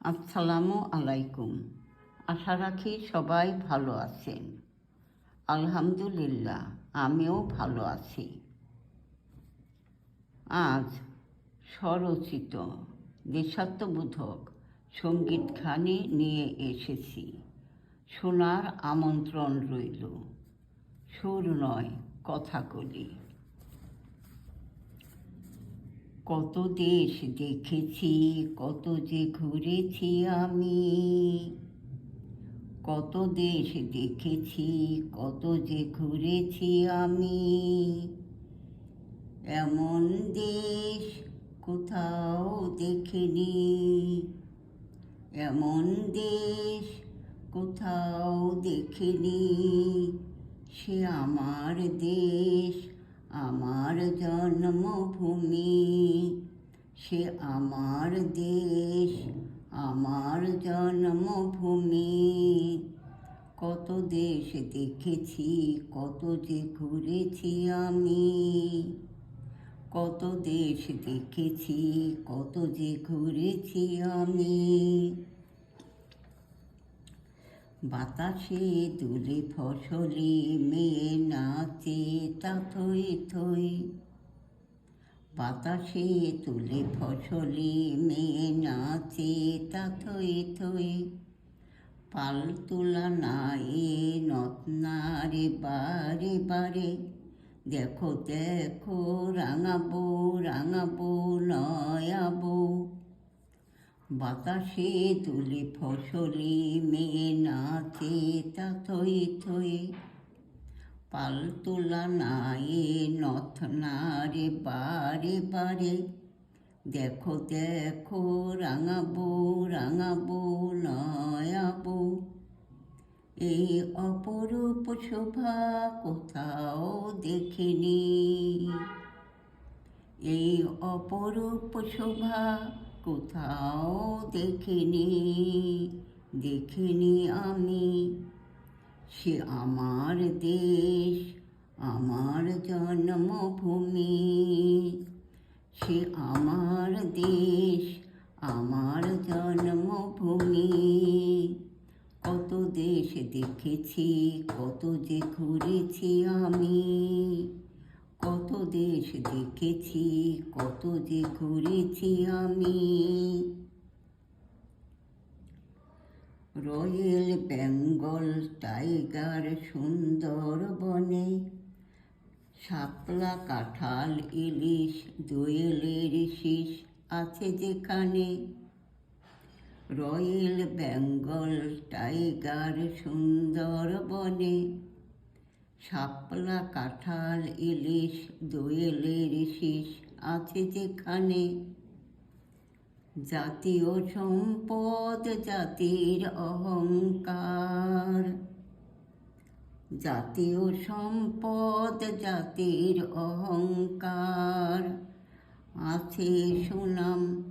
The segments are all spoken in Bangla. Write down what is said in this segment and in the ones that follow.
আসসালামু আলাইকুম। আশা রাখি সবাই ভালো আছেন। আলহামদুলিল্লাহ, আমিও ভালো আছি। আজ স্বরচিত দেশাত্মবোধক সঙ্গীতখানি নিয়ে এসেছি। শোনার আমন্ত্রণ রইল। সুর নয়, কথাকলি। কত দেশ দেখেছি, কত যে ঘুরেছি আমি। কত দেশ দেখেছি, কত যে ঘুরেছি আমি। এমন দেশ কোথাও দেখিনি, এমন দেশ কোথাও দেখিনি। সে আমার দেশ, আমার জন্মভূমি। সে আমার দেশ, আমার জন্মভূমি। কত দেশ দেখেছি, কত যে ঘুরেছি আমি। কত দেশ দেখেছি, কত যে ঘুরেছি আমি। বাতাসে দুলে ফসলে মেয়ে নাচে তা থই থই। বাতাসে তুলে ফসলে মেয়ে নাচে তা থই থই। পাল তোলা নায়ে নতনারে বারে বারে। দেখো দেখো রাঙাবো রাঙাবো নয়াবো। বাতাসে তুলে ফসলে মেয়ে নাচে তা থই থই। পাল তোলা নায়ে নথনারে বারে বারে। দেখো দেখো রাঙাবো রাঙাবো নয়াবো। এই অপরূপ শোভা কোথাও দেখিনি। এই অপরূপ শোভা কোথাও দেখিনি, দেখিনি আমি। সে আমার দেশ, আমার জন্মভূমি। সে আমার দেশ, আমার জন্মভূমি। কত দেশ দেখেছি, কত যে ঘুরেছি আমি। কত দেশ দেখেছি, কত যে ঘুরেছি আমি। রয়েল বেঙ্গল টাইগার সুন্দরবনে। শাপলা কাঁঠাল ইলিশ দোয়েলের শীষ আছে যেখানে। রয়েল বেঙ্গল টাইগার সুন্দরবনে। শাপলা কাঁঠাল ইলিশ দোয়েলের শীষ আছে যেখানে। জাতীয় সম্পদ জাতির অহংকার। জাতীয় সম্পদ জাতির অহংকার। আছে সুনাম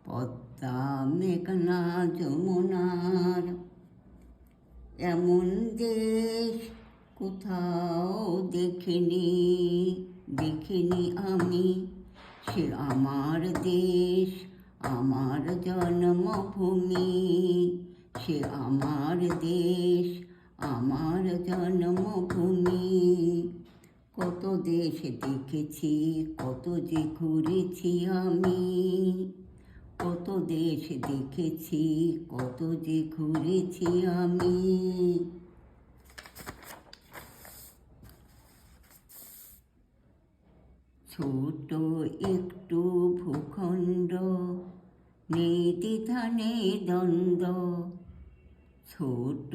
পদ্মা মেঘনা যমুনার। এমন দেশ কোথাও দেখিনি, দেখিনি আমি। সে আমার দেশ, আমার জন্মভূমি। সে আমার দেশ, আমার জন্মভূমি। কত দেশ দেখেছি, কত যে ঘুরেছি আমি। কত দেশ দেখেছি, কত যে ঘুরেছি আমি। ছোট একটু ভূখণ্ড, নেই দ্বিধা নেই দ্বন্দ্ব। ছোট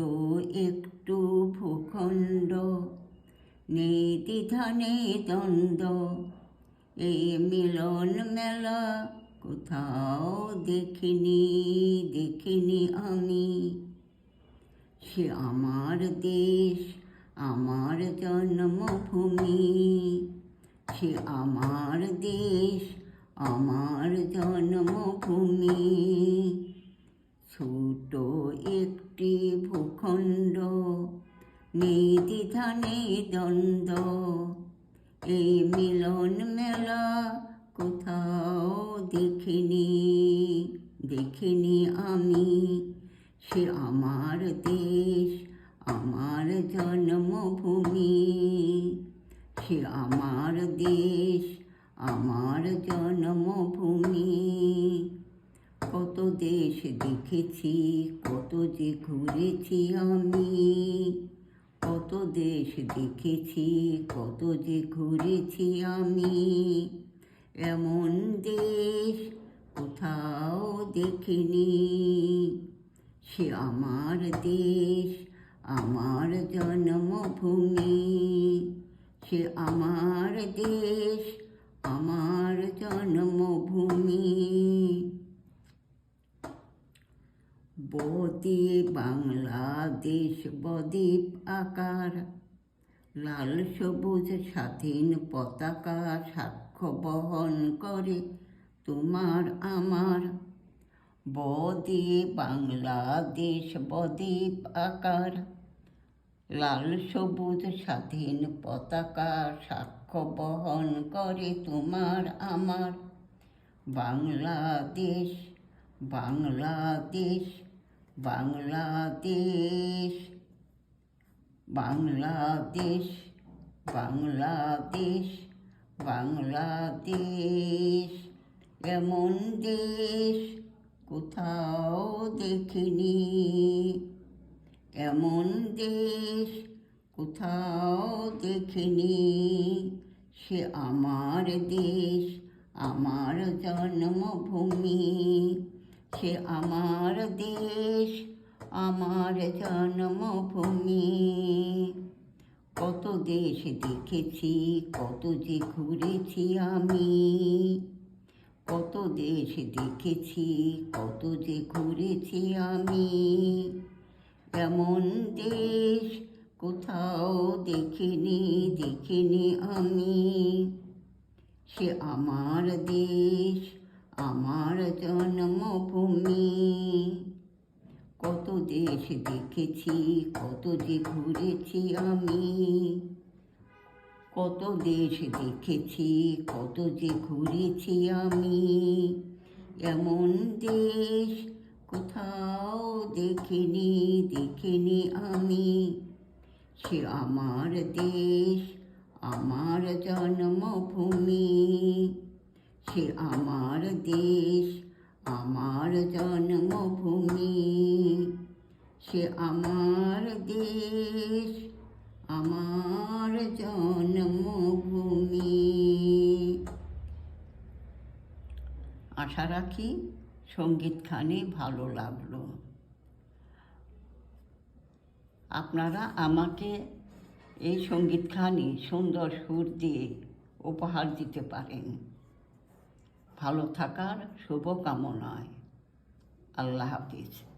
একটু ভূখণ্ড, নেই দ্বিধা নেই দ্বন্দ্ব। এই মিলন মেলা কোথাও দেখিনি, দেখিনি আমি। সে আমার দেশ, আমার জন্মভূমি। সে আমার দেশ, আমার জন্মভূমি। ছোট একটি ভূখণ্ড, নেই দ্বিধা নেই দ্বন্দ্ব। এই মিলন মেলা কোথাও দেখিনি, দেখিনি আমি, সে আমার দেশ, আমার জন্মভূমি। সে আমার দেশ, আমার জন্মভূমি। কত দেশ দেখেছি, কত যে ঘুরেছি আমি। কত দেশ দেখেছি, কত যে ঘুরেছি আমি। এমন দেশ কোথাও দেখিনি। সে আমার দেশ, আমার জন্মভূমি। সে আমার দেশ, আমার জন্মভূমি। বদ্বীপ বাংলাদেশ বদ্বীপ আকার, লাল সবুজ স্বাধীন পতাকা সাক্ষ্য বহন করে তোমার আমার। বদ্বীপ বাংলাদেশ বদ্বীপ আকার, লাল সবুজ স্বাধীন পতাকা সাক্ষ্য বহন করে তোমার আমার। বাংলাদেশ, বাংলাদেশ, বাংলাদেশ, বাংলাদেশ, বাংলাদেশ, বাংলাদেশ। এমন দেশ কোথাও দেখিনি। এমন দেশ কোথাও দেখিনি। সে আমার দেশ, আমার জন্মভূমি। সে আমার দেশ, আমার জন্মভূমি। কত দেশ দেখেছি, কত যে ঘুরেছি আমি। কত দেশ দেখেছি, কত যে ঘুরেছি আমি। এমন দেশ কোথাও দেখিনি, দেখিনি আমি। সে আমার দেশ, আমার জন্মভূমি। কত দেশ দেখেছি, কত যে ঘুরেছি আমি। কত দেশ দেখেছি, কত যে ঘুরেছি আমি। এমন দেশ কোথাও দেখিনি, দেখিনি আমি। সে আমার দেশ, আমার জন্মভূমি। সে আমার দেশ, আমার জন্মভূমি। সে আমার দেশ, আমার জন্মভূমি। আশা রাখি সঙ্গীতখানি ভালো লাগলো। আপনারা আমাকে এই সঙ্গীতখানি সুন্দর সুর দিয়ে উপহার দিতে পারেন। ভালো থাকার শুভকামনায়। আল্লাহ হাফিজ।